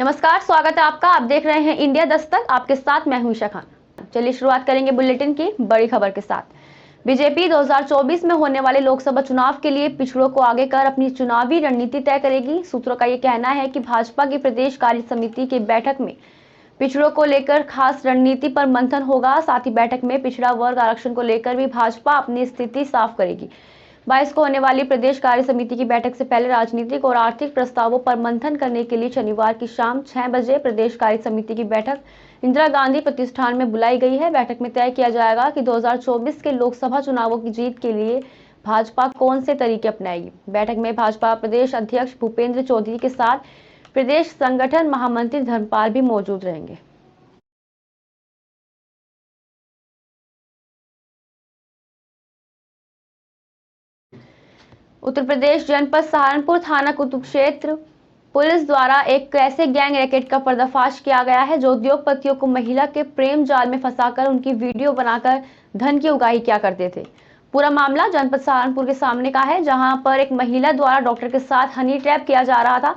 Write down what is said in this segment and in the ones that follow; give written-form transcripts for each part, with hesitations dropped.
नमस्कार, स्वागत है आपका। आप देख रहे हैं इंडिया दस्तक। आपके साथ मैं हूं ईशा खान। चलिए शुरुआत करेंगे बुलेटिन की बड़ी खबर के साथ। बीजेपी 2024 में होने वाले लोकसभा चुनाव के लिए पिछड़ों को आगे कर अपनी चुनावी रणनीति तय करेगी। सूत्रों का ये कहना है कि भाजपा की प्रदेश कार्य समिति की बैठक में पिछड़ों को लेकर खास रणनीति पर मंथन होगा। साथ ही बैठक में पिछड़ा वर्ग आरक्षण को लेकर भी भाजपा अपनी स्थिति साफ करेगी। 22 को होने वाली प्रदेश कार्य समिति की बैठक से पहले राजनीतिक और आर्थिक प्रस्तावों पर मंथन करने के लिए शनिवार की शाम 6 बजे प्रदेश कार्य समिति की बैठक इंदिरा गांधी प्रतिष्ठान में बुलाई गई है। बैठक में तय किया जाएगा कि 2024 के लोकसभा चुनावों की जीत के लिए भाजपा कौन से तरीके अपनाएगी। बैठक में भाजपा प्रदेश अध्यक्ष भूपेंद्र चौधरी के साथ प्रदेश संगठन महामंत्री धर्मपाल भी मौजूद रहेंगे। उत्तर प्रदेश जनपद सहारनपुर थाना कुतुब क्षेत्र पुलिस द्वारा एक ऐसे गैंग रैकेट का पर्दाफाश किया गया है जो उद्योगपतियों को महिला के प्रेम जाल में फंसाकर उनकी वीडियो बनाकर धन की उगाही किया करते थे। पूरा मामला जनपद सहारनपुर के सामने का है, जहां पर एक महिला द्वारा डॉक्टर के साथ हनी ट्रैप किया जा रहा था।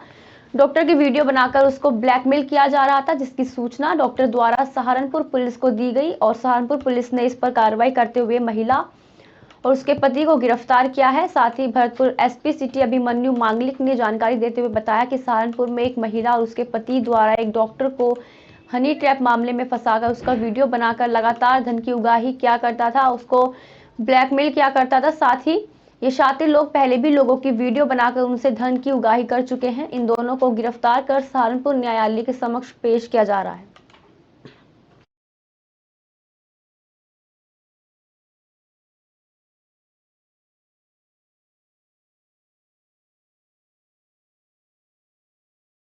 डॉक्टर की वीडियो बनाकर उसको ब्लैकमेल किया जा रहा था, जिसकी सूचना डॉक्टर द्वारा सहारनपुर पुलिस को दी गई और सहारनपुर पुलिस ने इस पर कार्रवाई करते हुए महिला और उसके पति को गिरफ्तार किया है। साथ ही भरतपुर एसपी सिटी अभिमन्यु मांगलिक ने जानकारी देते हुए बताया कि सहारनपुर में एक महिला और उसके पति द्वारा एक डॉक्टर को हनी ट्रैप मामले में फंसाकर उसका वीडियो बनाकर लगातार धन की उगाही किया करता था, उसको ब्लैकमेल किया करता था। साथ ही ये शातिर लोग पहले भी लोगों की वीडियो बनाकर उनसे धन की उगाही कर चुके हैं। इन दोनों को गिरफ्तार कर सहारनपुर न्यायालय के समक्ष पेश किया जा रहा है।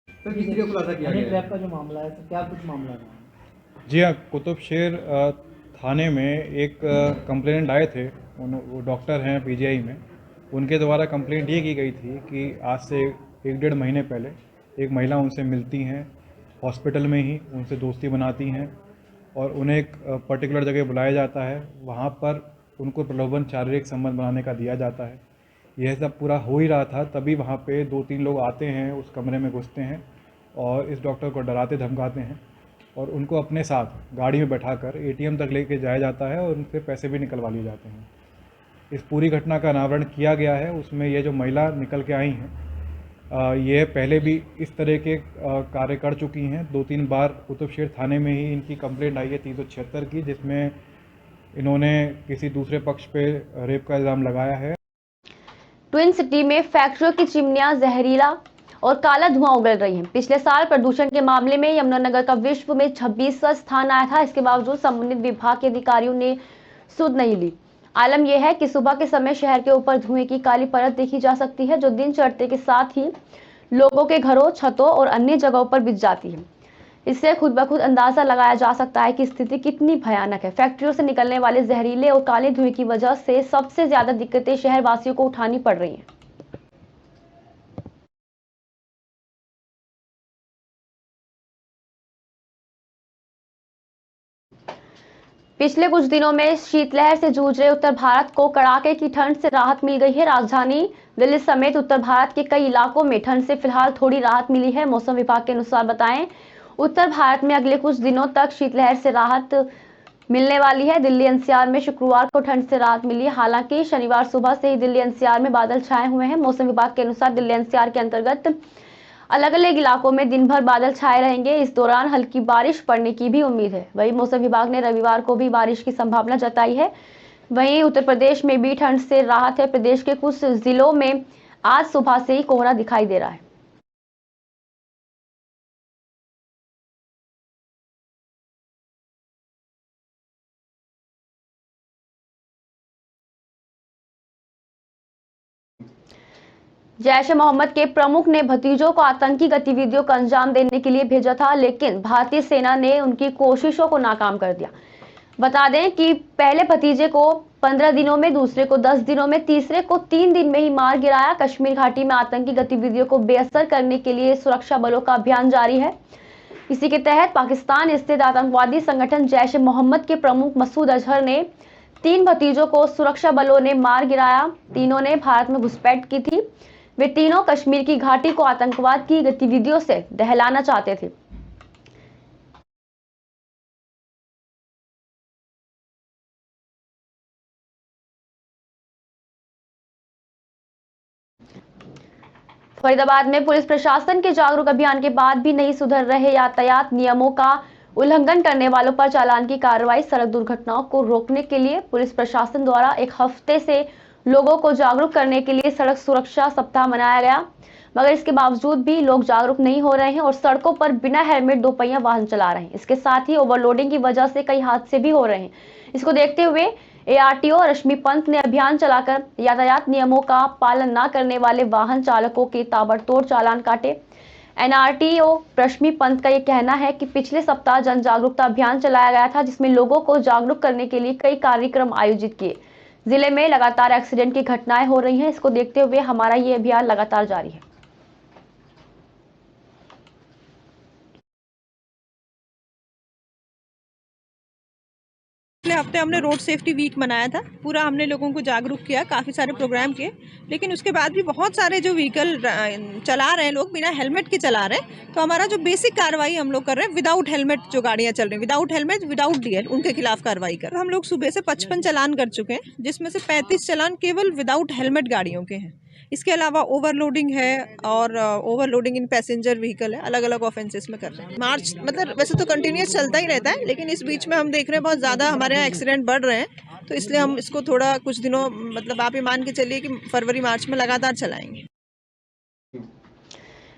तो किस वीडियो खुलासा किया गया ट्रैप का जो मामला है, तो क्या कुछ मामला है? जी हाँ, कुतुबशेर थाने में एक कंप्लेनेंट आए थे। वो डॉक्टर हैं पीजीआई में। उनके द्वारा कंप्लेंट ये की गई थी कि आज से 1-1.5 महीने पहले एक महिला उनसे मिलती हैं, हॉस्पिटल में ही उनसे दोस्ती बनाती हैं और उन्हें एक पर्टिकुलर जगह बुलाया जाता है। वहाँ पर उनको प्रलोभन शारीरिक संबंध बनाने का दिया जाता है। यह सब पूरा हो ही रहा था, तभी वहाँ पे 2-3 लोग आते हैं, उस कमरे में घुसते हैं और इस डॉक्टर को डराते धमकाते हैं और उनको अपने साथ गाड़ी में बैठाकर एटीएम तक लेके जाया जाता है और उनसे पैसे भी निकलवा लिए जाते हैं। इस पूरी घटना का अनावरण किया गया है। उसमें ये जो महिला निकल के आई हैं, ये पहले भी इस तरह के कार्य कर चुकी हैं। 2-3 बार कुतुबशेर थाने में ही इनकी कंप्लेंट आई है 376 की, जिसमें इन्होंने किसी दूसरे पक्ष पे रेप का इल्ज़ाम लगाया है। ट्विन सिटी में फैक्ट्रियों की चिमनियां जहरीला और काला धुआं उगल रही हैं। पिछले साल प्रदूषण के मामले में यमुनानगर का विश्व में 26वां स्थान आया था। इसके बावजूद संबंधित विभाग के अधिकारियों ने सुध नहीं ली। आलम यह है कि सुबह के समय शहर के ऊपर धुएं की काली परत देखी जा सकती है, जो दिन चढ़ते के साथ ही लोगों के घरों, छतों और अन्य जगहों पर बिछ जाती है। इससे खुद ब खुद अंदाजा लगाया जा सकता है कि स्थिति कितनी भयानक है। फैक्ट्रियों से निकलने वाले जहरीले और काले धुएं की वजह से सबसे ज्यादा दिक्कतें शहर वासियों को उठानी पड़ रही हैं। पिछले कुछ दिनों में शीतलहर से जूझ रहे उत्तर भारत को कड़ाके की ठंड से राहत मिल गई है। राजधानी दिल्ली समेत उत्तर भारत के कई इलाकों में ठंड से फिलहाल थोड़ी राहत मिली है। मौसम विभाग के अनुसार बताएं, उत्तर भारत में अगले कुछ दिनों तक शीतलहर से राहत मिलने वाली है। दिल्ली एनसीआर में शुक्रवार को ठंड से राहत मिली है। हालांकि शनिवार सुबह से ही दिल्ली एनसीआर में बादल छाए हुए हैं। मौसम विभाग के अनुसार दिल्ली एनसीआर के अंतर्गत अलग अलग इलाकों में दिन भर बादल छाए रहेंगे। इस दौरान हल्की बारिश पड़ने की भी उम्मीद है। वहीं मौसम विभाग ने रविवार को भी बारिश की संभावना जताई है। वहीं उत्तर प्रदेश में भी ठंड से राहत है। प्रदेश के कुछ जिलों में आज सुबह से ही कोहरा दिखाई दे रहा है। जैश-ए-मोहम्मद के प्रमुख ने भतीजों को आतंकी गतिविधियों को अंजाम देने के लिए भेजा था, लेकिन भारतीय सेना ने उनकी कोशिशों को नाकाम कर दिया। बता दें कि पहले भतीजे को 15 दिनों में, दूसरे को 10 दिनों में, तीसरे को 3 दिन में ही मार गिराया। कश्मीर घाटी में आतंकी गतिविधियों को बेअसर करने के लिए सुरक्षा बलों का अभियान जारी है। इसी के तहत पाकिस्तान स्थित आतंकवादी संगठन जैश-ए-मोहम्मद के प्रमुख मसूद अजहर ने 3 भतीजों को सुरक्षा बलों ने मार गिराया। तीनों ने भारत में घुसपैठ की थी। वे तीनों कश्मीर की घाटी को आतंकवाद की गतिविधियों से दहलाना चाहते थे। फरीदाबाद में पुलिस प्रशासन के जागरूक अभियान के बाद भी नहीं सुधर रहे यातायात नियमों का उल्लंघन करने वालों पर चालान की कार्रवाई। सड़क दुर्घटनाओं को रोकने के लिए पुलिस प्रशासन द्वारा एक हफ्ते से लोगों को जागरूक करने के लिए सड़क सुरक्षा सप्ताह मनाया गया, मगर इसके बावजूद भी लोग जागरूक नहीं हो रहे हैं और सड़कों पर बिना हेलमेट दोपहिया वाहन चला रहे हैं। इसके साथ ही ओवरलोडिंग की वजह से कई हादसे भी हो रहे हैं। इसको देखते हुए ARTO रश्मि पंत ने अभियान चलाकर यातायात नियमों का पालन न करने वाले वाहन चालकों के ताबड़तोड़ चालान काटे। NRTO रश्मि पंत का यह कहना है कि पिछले सप्ताह जन जागरूकता अभियान चलाया गया था, जिसमें लोगों को जागरूक करने के लिए कई कार्यक्रम आयोजित किए। जिले में लगातार एक्सीडेंट की घटनाएं हो रही हैं, इसको देखते हुए हमारा ये अभियान लगातार जारी है। पिछले हफ्ते हमने रोड सेफ्टी वीक मनाया था, पूरा हमने लोगों को जागरूक किया, काफ़ी सारे प्रोग्राम किए, लेकिन उसके बाद भी बहुत सारे जो व्हीकल चला रहे हैं लोग बिना हेलमेट के चला रहे हैं। तो हमारा जो बेसिक कार्रवाई हम लोग कर रहे हैं, विदाउट हेलमेट जो गाड़ियां चल रही हैं, विदाउट हेलमेट विदाउट DL, उनके खिलाफ कार्रवाई कर रहे हैं। हम लोग सुबह से 55 चालान कर चुके हैं, जिसमें से 35 चालान केवल विदाउट हेलमेट गाड़ियों के हैं। इसके अलावा ओवरलोडिंग है और ओवरलोडिंग इन पैसेंजर व्हीकल है, अलग अलग ऑफेंसेस में कर रहे हैं। मार्च मतलब वैसे तो कंटिन्यूस चलता ही रहता है, लेकिन इस बीच में हम देख रहे हैं बहुत ज़्यादा हमारे यहाँ एक्सीडेंट बढ़ रहे हैं, तो इसलिए हम इसको थोड़ा कुछ दिनों मतलब आप ये मान के चलिए कि फरवरी मार्च में लगातार चलाएंगे।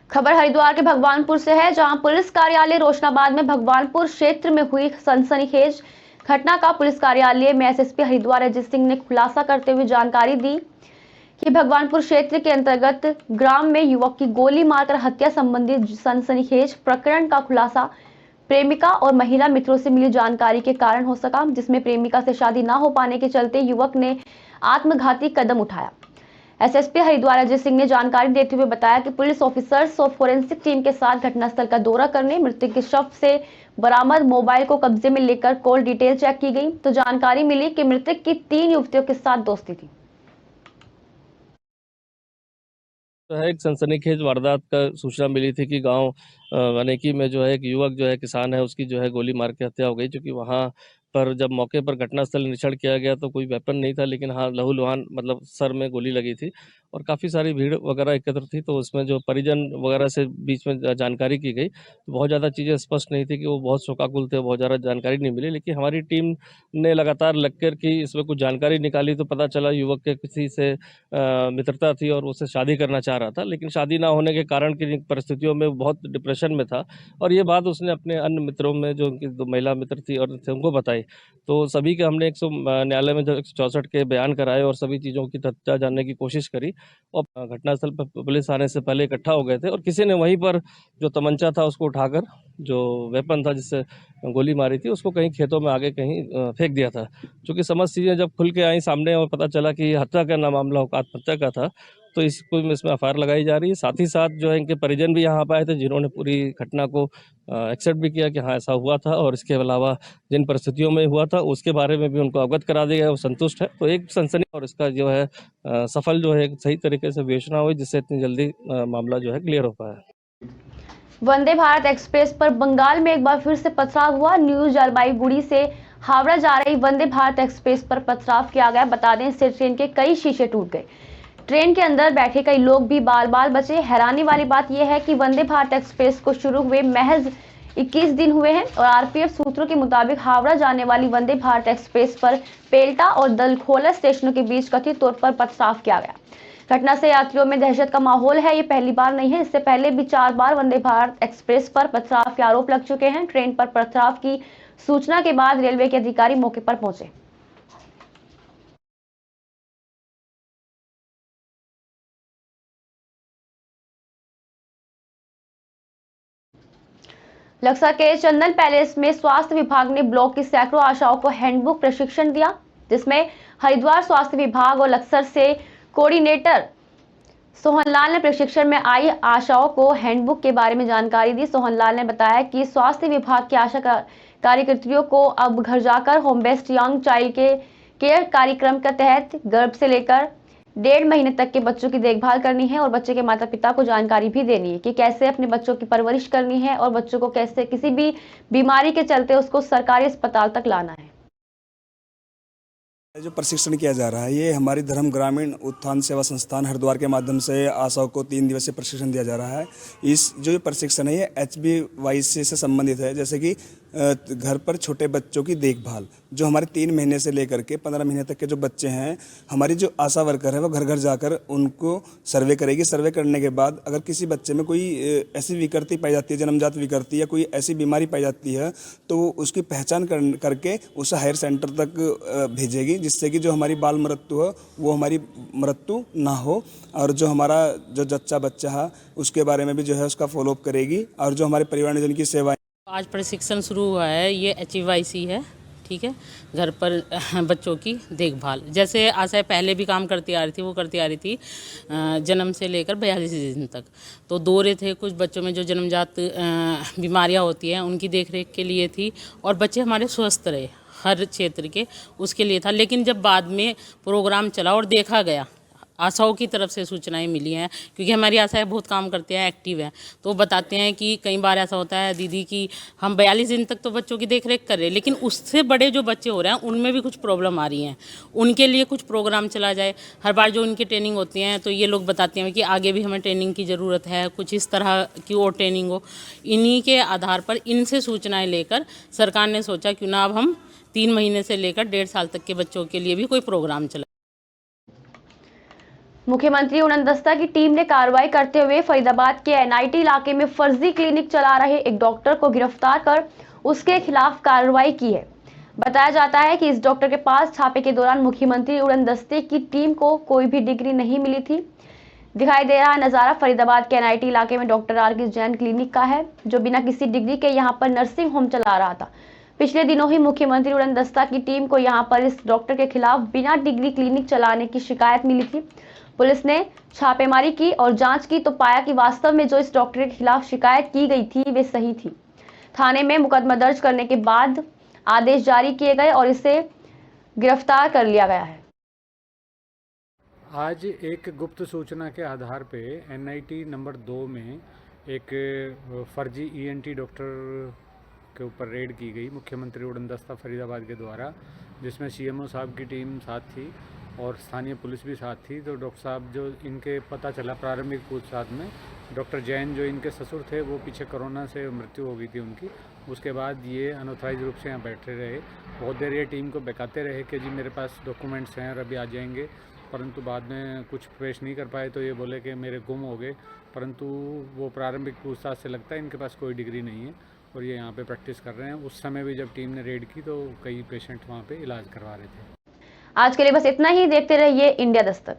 खबर हरिद्वार के भगवानपुर से है, जहां पुलिस कार्यालय रोशनाबाद में भगवानपुर क्षेत्र में हुई सनसनीखेज घटना का पुलिस कार्यालय में SSP हरिद्वार अजीत सिंह ने खुलासा करते हुए जानकारी दी कि भगवानपुर क्षेत्र के अंतर्गत ग्राम में युवक की गोली मारकर हत्या संबंधी सनसनीखेज प्रकरण का खुलासा प्रेमिका और महिला मित्रों से मिली जानकारी के कारण हो सका, जिसमें प्रेमिका से शादी न हो पाने के चलते युवक ने आत्मघाती कदम उठाया। SSP हरिद्वार अजय सिंह ने जानकारी देते हुए बताया कि पुलिस ऑफिसर्स और फोरेंसिक टीम के साथ घटनास्थल का दौरा करने, मृतक के शव से बरामद मोबाइल को कब्जे में लेकर कॉल डिटेल चेक की गई, तो जानकारी मिली कि मृतक की 3 युवतियों के साथ दोस्ती थी। तो है एक सनसनीखेज वारदात का सूचना मिली थी कि गांव अनेकी में जो है एक युवक जो है किसान है, उसकी जो है गोली मार के हत्या हो गई। चूँकि वहां पर जब मौके पर घटनास्थल निरीक्षण किया गया तो कोई वेपन नहीं था, लेकिन हाँ लहूलुहान मतलब सर में गोली लगी थी और काफ़ी सारी भीड़ वगैरह एकत्र थी। तो उसमें जो परिजन वगैरह से बीच में जानकारी की गई तो बहुत ज़्यादा चीज़ें स्पष्ट नहीं थी कि वो बहुत शोकाकुल थे, बहुत ज़्यादा जानकारी नहीं मिली। लेकिन हमारी टीम ने लगातार लग कर कि इसमें कुछ जानकारी निकाली तो पता चला युवक के किसी से मित्रता थी और उससे शादी करना चाह रहा था, लेकिन शादी ना होने के कारण की परिस्थितियों में बहुत डिप्रेशन में था और ये बात उसने अपने अन्य मित्रों में जो उनकी 2 महिला मित्र थी और उनको बताई। तो सभी के हमने न्यायालय में 164 के बयान कराए और सभी चीज़ों की सच्चाई जानने की कोशिश करी और घटनास्थल पर पुलिस आने से पहले इकट्ठा हो गए थे और किसी ने वहीं पर जो तमंचा था उसको उठाकर, जो वेपन था जिससे गोली मारी थी, उसको कहीं खेतों में आगे कहीं फेंक दिया था। चूँकि समस्त चीज़ें जब खुल के आई सामने और पता चला कि हत्या का मामला आत्महत्या का था, तो इसमें FIR लगाई जा रही है। साथ ही साथ जो है इनके परिजन भी यहाँ पर आए थे, जिन्होंने पूरी घटना को एक्सेप्ट भी किया कि हाँ ऐसा हुआ था और इसके अलावा जिन परिस्थितियों में हुआ था उसके बारे में भी उनको अवगत करा दिया गया, वो संतुष्ट है। तो एक सनसनी और इसका जो है सफल जो है सही तरीके से विवेचना हुई, जिससे इतनी जल्दी मामला जो है क्लियर हो पाया। वंदे भारत एक्सप्रेस पर बंगाल में एक बार फिर से पथराव हुआ। न्यू जलपाईगुड़ी से हावड़ा जा रही वंदे भारत एक्सप्रेस पर पथराव किया गया। बता दें, इससे ट्रेन के कई शीशे टूट गए। ट्रेन के अंदर बैठे कई लोग भी बाल बाल बचे। हैरानी वाली बात यह है कि वंदे भारत एक्सप्रेस को शुरू हुए महज 21 दिन हुए हैं और RPF सूत्रों के मुताबिक हावड़ा जाने वाली वंदे भारत एक्सप्रेस पर पेल्टा और दलखोला स्टेशनों के बीच कथित तौर पर पथराव किया गया। घटना से यात्रियों में दहशत का माहौल है। ये पहली बार नहीं है, इससे पहले भी 4 बार वंदे भारत एक्सप्रेस पर पथराव के आरोप लग चुके हैं। ट्रेन पर पथराव की सूचना के बाद रेलवे के अधिकारी मौके पर पहुंचे। लक्सर के चंदन पैलेस में स्वास्थ्य विभाग ने ब्लॉक की सैकड़ों आशाओं को हैंडबुक प्रशिक्षण दिया, जिसमें हरिद्वार स्वास्थ्य विभाग और लक्सर से कोऑर्डिनेटर सोहनलाल ने प्रशिक्षण में आई आशाओं को हैंडबुक के बारे में जानकारी दी। सोहनलाल ने बताया कि स्वास्थ्य विभाग की आशा कार्यकर्तियों को अब घर जाकर होम बेस्ड यंग चाइल्ड के केयर कार्यक्रम के तहत गर्भ से लेकर 1.5 महीने तक के बच्चों की देखभाल करनी है और बच्चे के माता पिता को जानकारी भी देनी है कि कैसे अपने बच्चों की परवरिश करनी है और बच्चों को कैसे किसी भी बीमारी के चलते उसको सरकारी अस्पताल तक लाना है। जो प्रशिक्षण किया जा रहा है ये हमारी धर्म ग्रामीण उत्थान सेवा संस्थान हरिद्वार के माध्यम से आशाओं को 3 दिवसीय प्रशिक्षण दिया जा रहा है। इस जो प्रशिक्षण है ये HBYC से संबंधित है, जैसे कि घर पर छोटे बच्चों की देखभाल, जो हमारे 3 महीने से लेकर के 15 महीने तक के जो बच्चे हैं, हमारी जो आशा वर्कर है वो घर घर जाकर उनको सर्वे करेगी। सर्वे करने के बाद अगर किसी बच्चे में कोई ऐसी विकृति पाई जाती है, जन्मजात विकृति या कोई ऐसी बीमारी पाई जाती है, तो उसकी पहचान करके उसे हायर सेंटर तक भेजेगी, जिससे कि जो हमारी बाल मृत्यु है वो हमारी मृत्यु ना हो, और जो हमारा जो जच्चा बच्चा है उसके बारे में भी जो है उसका फॉलोअप करेगी। और जो हमारे परिवारजन की सेवाएं आज प्रशिक्षण शुरू हुआ है, ये HBYC है, ठीक है, घर पर बच्चों की देखभाल। जैसे आशा पहले भी काम करती आ रही थी, वो करती आ रही थी जन्म से लेकर 42 दिन तक। तो दौरे थे कुछ बच्चों में जो जन्मजात बीमारियां होती हैं उनकी देखरेख के लिए थी, और बच्चे हमारे स्वस्थ रहे हर क्षेत्र के, उसके लिए था। लेकिन जब बाद में प्रोग्राम चला और देखा गया, आशाओं की तरफ से सूचनाएं मिली हैं, क्योंकि हमारी आशाएं बहुत काम करते हैं, एक्टिव हैं, तो बताते हैं कि कई बार ऐसा होता है दीदी कि हम 42 दिन तक तो बच्चों की देखरेख कर रहे हैं, लेकिन उससे बड़े जो बच्चे हो रहे हैं उनमें भी कुछ प्रॉब्लम आ रही हैं, उनके लिए कुछ प्रोग्राम चला जाए। हर बार जो उनकी ट्रेनिंग होती हैं तो ये लोग बताते हैं कि आगे भी हमें ट्रेनिंग की ज़रूरत है, कुछ इस तरह की और ट्रेनिंग हो। इन्हीं के आधार पर इनसे सूचनाएँ लेकर सरकार ने सोचा क्यों ना अब हम 3 महीने से लेकर 1.5 साल तक के बच्चों के लिए भी कोई प्रोग्राम चला। मुख्यमंत्री उड़नदस्ता की टीम ने कार्रवाई करते हुए फरीदाबाद के NIT इलाके में फर्जी क्लिनिक चला रहे एक डॉक्टर को गिरफ्तार कर उसके खिलाफ कार्रवाई की है। बताया जाता है कि इस डॉक्टर के पास छापे के दौरान मुख्यमंत्री उड़नदस्ते की टीम को कोई भी डिग्री नहीं मिली थी। दिखाई दे रहा नजारा फरीदाबाद के NIT इलाके में डॉक्टर RK जैन क्लिनिक का है, जो बिना किसी डिग्री के यहाँ पर नर्सिंग होम चला रहा था। पिछले दिनों ही मुख्यमंत्री उड़नदस्ता की टीम को यहाँ पर इस डॉक्टर के खिलाफ बिना डिग्री क्लिनिक चलाने की शिकायत मिली थी। पुलिस ने छापेमारी की और जांच की तो पाया कि वास्तव में जो इस डॉक्टर के खिलाफ शिकायत की गई थी वे सही थी। थाने में मुकदमा दर्ज करने के बाद आदेश जारी किए गए और इसे गिरफ्तार कर लिया गया है। आज एक गुप्त सूचना के आधार पे NIT नंबर 2 में एक फर्जी ENT डॉक्टर के ऊपर रेड की गई मुख्यमंत्री उड़नदस्ता फरीदाबाद के द्वारा, जिसमें CMO साहब की टीम साथ थी और स्थानीय पुलिस भी साथ थी। तो डॉक्टर साहब जो इनके पता चला प्रारंभिक पूछताछ में, डॉक्टर जैन जो इनके ससुर थे वो पीछे कोरोना से मृत्यु हो गई थी उनकी। उसके बाद ये अनऑथराइज रूप से यहाँ बैठे रहे, बहुत देर ये टीम को बहकाते रहे कि जी मेरे पास डॉक्यूमेंट्स हैं और अभी आ जाएंगे, परंतु बाद में कुछ पेश नहीं कर पाए तो ये बोले कि मेरे गुम हो गए। परंतु वो प्रारंभिक पूछताछ से लगता है इनके पास कोई डिग्री नहीं है और ये यहाँ पे प्रैक्टिस कर रहे हैं। उस समय भी जब टीम ने रेड की तो कई पेशेंट वहाँ पे इलाज करवा रहे थे। आज के लिए बस इतना ही। देखते रहिए इंडिया दस्तक।